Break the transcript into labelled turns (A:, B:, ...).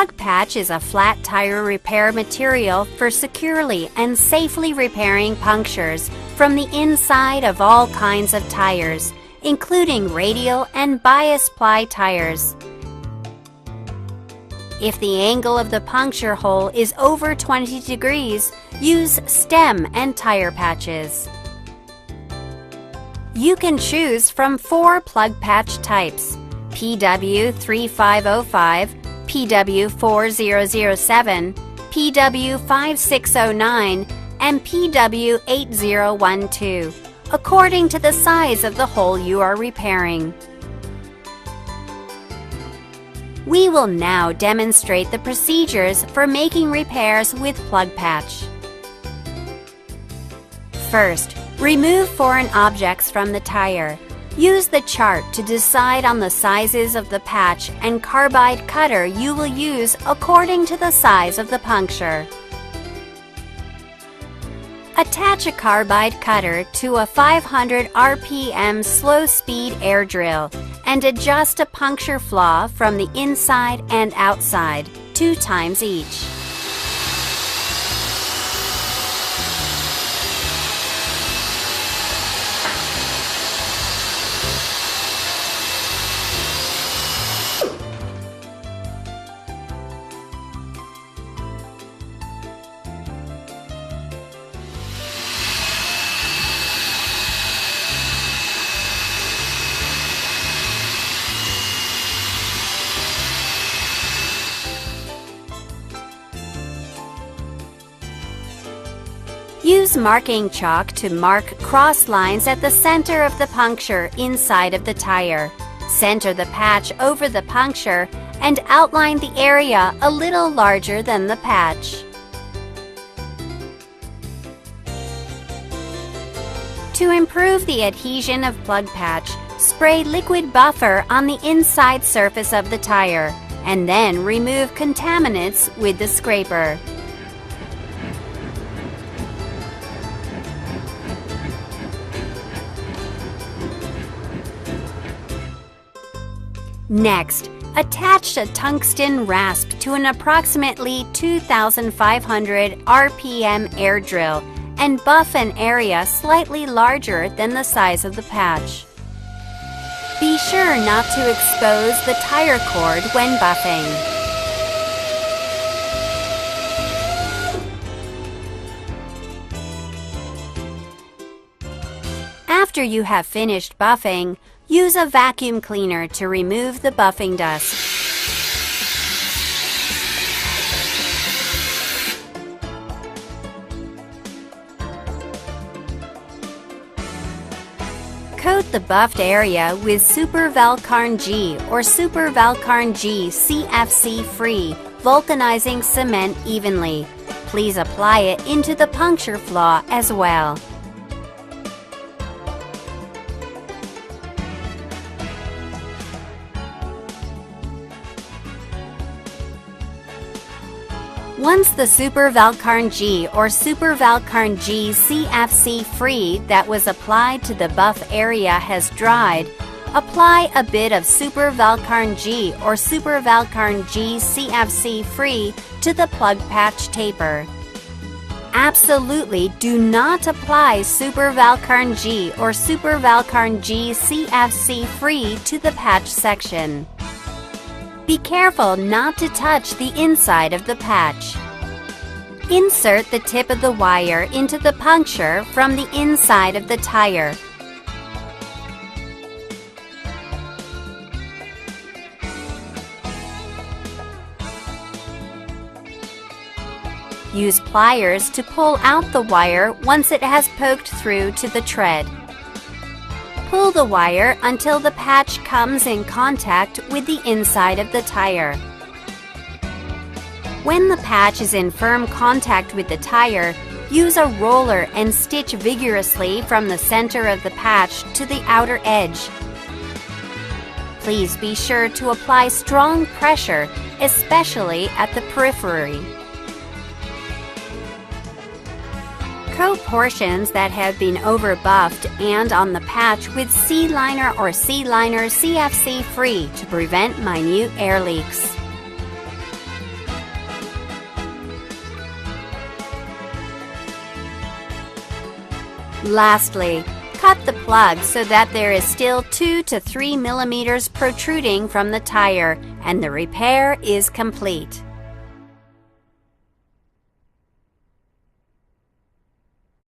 A: plug patch is a flat tire repair material for securely and safely repairing punctures from the inside of all kinds of tires, including radial and bias ply tires. If the angle of the puncture hole is over 20 degrees, use stem and tire patches. You can choose from 4 plug patch types: PW3505, PW4007, PW5609, and PW8012, according to the size of the hole you are repairing. We will now demonstrate the procedures for making repairs with plug patch. First, remove foreign objects from the tire. Use the chart to decide on the sizes of the patch and carbide cutter you will use according to the size of the puncture. Attach a carbide cutter to a 500 RPM slow-speed air drill and adjust a puncture flaw from the inside and outside, 2 times each. Use marking chalk to mark cross lines at the center of the puncture inside of the tire. Center the patch over the puncture and outline the area a little larger than the patch. To improve the adhesion of plug patch, spray liquid buffer on the inside surface of the tire and then remove contaminants with the scraper. Next, attach a tungsten rasp to an approximately 2,500 RPM air drill and buff an area slightly larger than the size of the patch. Be sure not to expose the tire cord when buffing. After you have finished buffing, use a vacuum cleaner to remove the buffing dust. Coat the buffed area with Super Valcarn G or Super Valcarn G CFC-free vulcanizing cement evenly. Please apply it into the puncture flaw as well. Once the Super Valcarn G or Super Valcarn G CFC-free that was applied to the buff area has dried, apply a bit of Super Valcarn G or Super Valcarn G CFC-free to the plug patch taper. Absolutely do not apply Super Valcarn G or Super Valcarn G CFC-free to the patch section. Be careful not to touch the inside of the patch. Insert the tip of the wire into the puncture from the inside of the tire. Use pliers to pull out the wire once it has poked through to the tread. Pull the wire until the patch comes in contact with the inside of the tire. When the patch is in firm contact with the tire, use a roller and stitch vigorously from the center of the patch to the outer edge. Please be sure to apply strong pressure, especially at the periphery. Coat portions that have been over-buffed and on the patch with C-liner or C-liner CFC-free to prevent minute air leaks. Lastly, cut the plug so that there is still 2 to 3 millimeters protruding from the tire, and the repair is complete.